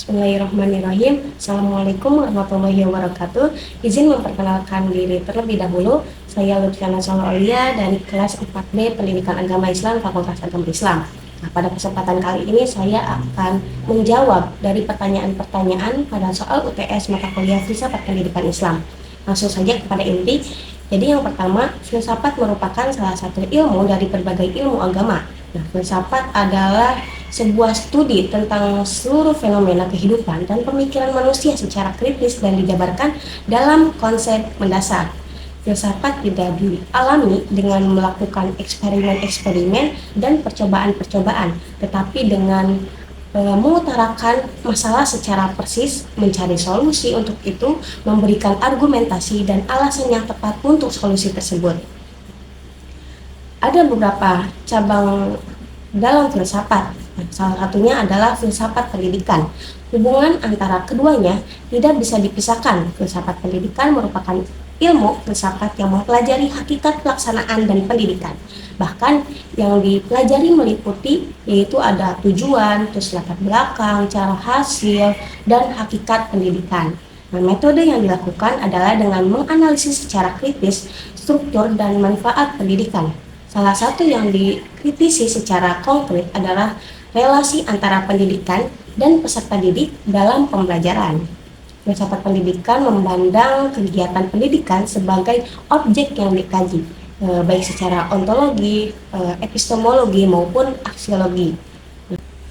Bismillahirrahmanirrahim. Assalamualaikum warahmatullahi wabarakatuh. Izin memperkenalkan diri terlebih dahulu. Saya Lutfiana Aulia dari kelas 4B Pendidikan Agama Islam Fakultas Agama Islam. Nah, pada kesempatan kali ini saya akan menjawab dari pertanyaan-pertanyaan pada soal UTS mata kuliah Filsafat Pendidikan Islam. Langsung saja kepada inti. Jadi yang pertama, filsafat merupakan salah satu ilmu dari berbagai ilmu agama. Nah, filsafat adalah sebuah studi tentang seluruh fenomena kehidupan dan pemikiran manusia secara kritis dan dijabarkan dalam konsep mendasar. Filsafat tidak dialami dengan melakukan eksperimen-eksperimen dan percobaan-percobaan, tetapi dengan mengutarakan masalah secara persis, mencari solusi untuk itu, memberikan argumentasi dan alasan yang tepat untuk solusi tersebut. Ada beberapa cabang dalam filsafat. Salah satunya adalah filsafat pendidikan. Hubungan antara keduanya tidak bisa dipisahkan. Filsafat pendidikan merupakan ilmu filsafat yang mempelajari hakikat pelaksanaan dan pendidikan. Bahkan yang dipelajari meliputi yaitu ada tujuan, terus latar belakang, cara hasil, dan hakikat pendidikan. Nah, metode yang dilakukan adalah dengan menganalisis secara kritis struktur dan manfaat pendidikan. Salah satu yang dikritisi secara konkret adalah relasi antara pendidikan dan peserta didik dalam pembelajaran. Filsafat pendidikan memandang kegiatan pendidikan sebagai objek yang dikaji, baik secara ontologi, epistemologi maupun aksiologi.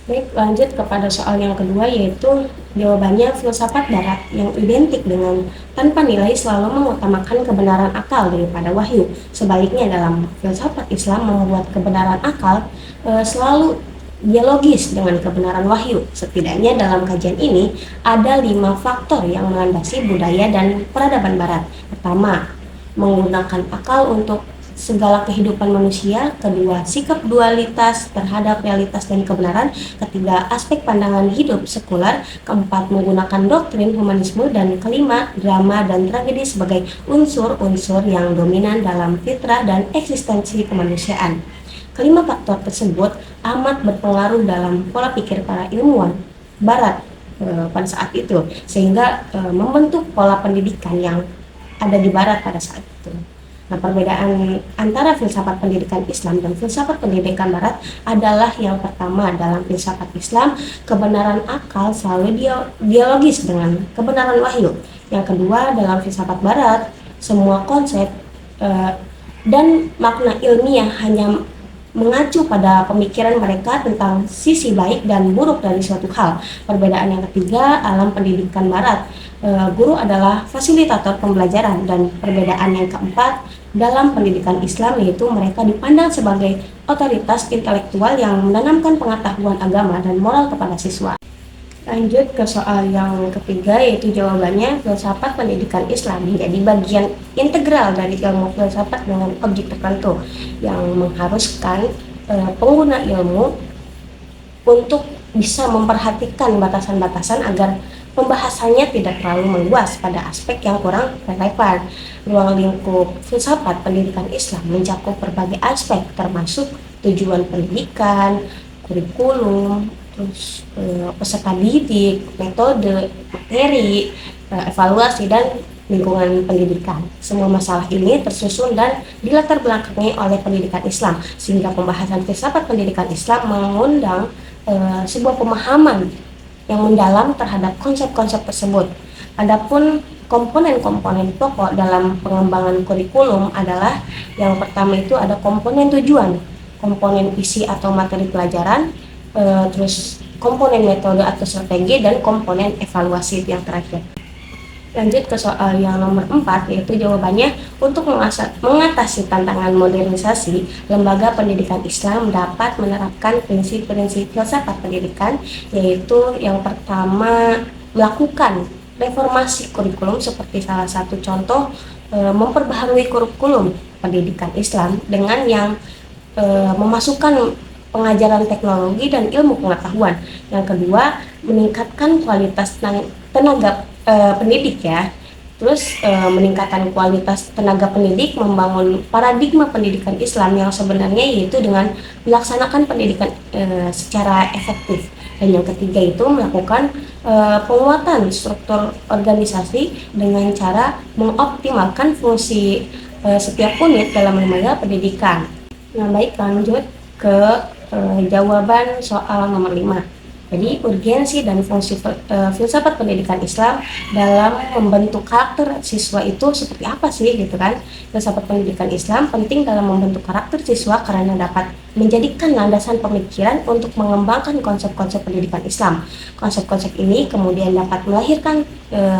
Baik, lanjut kepada soal yang kedua, yaitu jawabannya filsafat barat yang identik dengan tanpa nilai selalu mengutamakan kebenaran akal daripada wahyu. Sebaliknya dalam filsafat Islam membuat kebenaran akal selalu dialogis dengan kebenaran wahyu. Setidaknya dalam kajian ini ada 5 faktor yang melandasi budaya dan peradaban barat. Pertama, menggunakan akal untuk segala kehidupan manusia. Kedua, sikap dualitas terhadap realitas dan kebenaran. Ketiga, aspek pandangan hidup sekuler. Keempat, menggunakan doktrin humanisme. Dan kelima, drama dan tragedi sebagai unsur-unsur yang dominan dalam fitrah dan eksistensi kemanusiaan. Kelima faktor tersebut amat berpengaruh dalam pola pikir para ilmuwan barat pada saat itu, sehingga membentuk pola pendidikan yang ada di barat pada saat itu. Nah, perbedaan antara filsafat pendidikan Islam dan filsafat pendidikan barat adalah yang pertama, dalam filsafat Islam, kebenaran akal selalu dialogis dengan kebenaran wahyu. Yang kedua, dalam filsafat barat, semua konsep dan makna ilmiah hanya mengacu pada pemikiran mereka tentang sisi baik dan buruk dari suatu hal. Perbedaan yang ketiga, alam pendidikan barat, guru adalah fasilitator pembelajaran. Dan perbedaan yang keempat, dalam pendidikan Islam, yaitu mereka dipandang sebagai otoritas intelektual yang menanamkan pengetahuan agama dan moral kepada siswa. Lanjut ke soal yang ketiga, yaitu jawabannya filsafat pendidikan Islam menjadi bagian integral dari ilmu filsafat dengan objek tertentu yang mengharuskan pengguna ilmu untuk bisa memperhatikan batasan-batasan agar pembahasannya tidak terlalu meluas pada aspek yang kurang relevan. Ruang lingkup filsafat pendidikan Islam mencakup berbagai aspek termasuk tujuan pendidikan, kurikulum, terus peserta didik, metode, materi, evaluasi, dan lingkungan pendidikan. Semua masalah ini tersusun dan dilatar belakangi oleh pendidikan Islam, sehingga pembahasan filsafat pendidikan Islam mengundang sebuah pemahaman yang mendalam terhadap konsep-konsep tersebut. Adapun komponen-komponen pokok dalam pengembangan kurikulum adalah yang pertama itu ada komponen tujuan, komponen isi atau materi pelajaran, terus komponen metode atau strategi, dan komponen evaluasi yang terakhir. Lanjut ke soal yang nomor 4, yaitu jawabannya untuk mengatasi tantangan modernisasi, lembaga pendidikan Islam dapat menerapkan prinsip-prinsip filsafat pendidikan, yaitu yang pertama melakukan reformasi kurikulum. Seperti salah satu contoh, memperbaharui kurikulum pendidikan Islam dengan yang memasukkan pengajaran teknologi dan ilmu pengetahuan. Yang kedua, meningkatkan kualitas tenaga pendidik ya, Terus meningkatkan kualitas tenaga pendidik, membangun paradigma pendidikan Islam yang sebenarnya yaitu dengan melaksanakan pendidikan secara efektif. Dan yang ketiga itu melakukan penguatan struktur organisasi dengan cara mengoptimalkan fungsi setiap unit dalam lembaga pendidikan. Nah, baik, lanjut ke jawaban soal nomor 5. Jadi urgensi dan fungsi filsafat pendidikan Islam dalam membentuk karakter siswa itu seperti apa sih gitu kan? Filsafat pendidikan Islam penting dalam membentuk karakter siswa karena dapat menjadikan landasan pemikiran untuk mengembangkan konsep-konsep pendidikan Islam. Konsep-konsep ini kemudian dapat melahirkan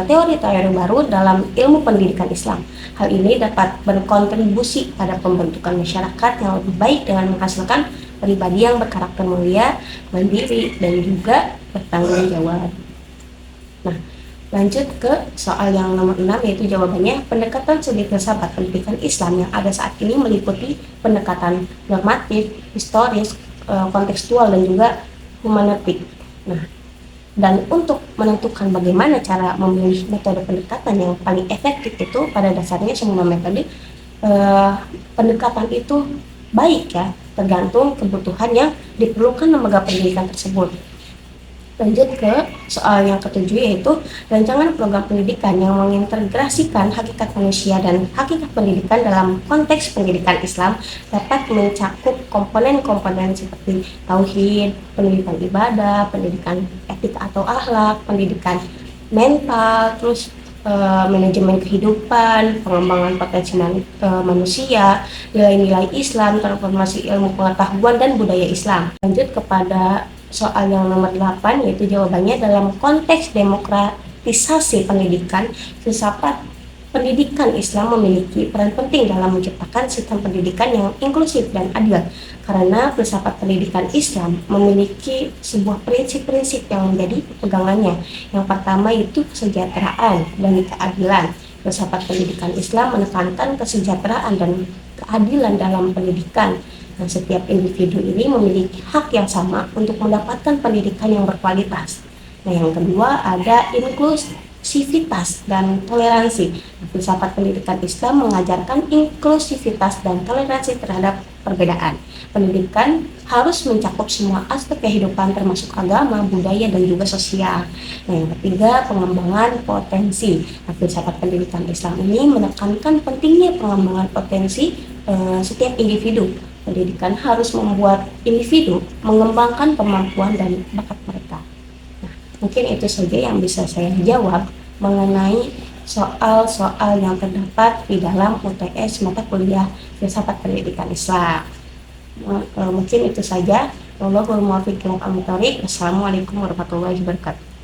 teori-teori baru dalam ilmu pendidikan Islam. Hal ini dapat berkontribusi pada pembentukan masyarakat yang lebih baik dengan menghasilkan pribadi yang berkarakter mulia, mandiri, dan juga bertanggung jawab. Nah, lanjut ke soal yang nomor 6, yaitu jawabannya pendekatan studi filsafat pendidikan Islam yang ada saat ini meliputi pendekatan normatif, historis, kontekstual, dan juga humanistik. Nah, dan untuk menentukan bagaimana cara memilih metode pendekatan yang paling efektif itu pada dasarnya semua metode pendekatan itu baik ya, tergantung kebutuhan yang diperlukan lembaga pendidikan tersebut. Lanjut ke soal yang ketujuh, yaitu rancangan program pendidikan yang mengintegrasikan hakikat manusia dan hakikat pendidikan dalam konteks pendidikan Islam dapat mencakup komponen-komponen seperti tauhid, pendidikan ibadah, pendidikan etik atau akhlak, pendidikan mental, terus manajemen kehidupan, pengembangan potensi manusia, nilai-nilai Islam, transformasi ilmu pengetahuan dan budaya Islam. Lanjut kepada soal yang nomor 8, yaitu jawabannya dalam konteks demokratisasi pendidikan, filsafat pendidikan Islam memiliki peran penting dalam menciptakan sistem pendidikan yang inklusif dan adil, karena filsafat pendidikan Islam memiliki sebuah prinsip-prinsip yang menjadi pegangannya. Yang pertama itu kesejahteraan dan keadilan. Filsafat pendidikan Islam menekankan kesejahteraan dan keadilan dalam pendidikan. Dan setiap individu ini memiliki hak yang sama untuk mendapatkan pendidikan yang berkualitas. Nah, yang kedua ada inklusivitas dan toleransi. Filsafat pendidikan Islam mengajarkan inklusivitas dan toleransi terhadap perbedaan. Pendidikan harus mencakup semua aspek kehidupan termasuk agama, budaya, dan juga sosial. Nah, yang ketiga pengembangan potensi. Nah, filsafat pendidikan Islam ini menekankan pentingnya pengembangan potensi setiap individu. Pendidikan harus membuat individu mengembangkan kemampuan dan bakat mereka. Nah, mungkin itu saja yang bisa saya jawab mengenai soal-soal yang terdapat di dalam UTS mata kuliah Filsafat Pendidikan Islam. Mungkin itu saja. Wassalamualaikum warahmatullahi wabarakatuh.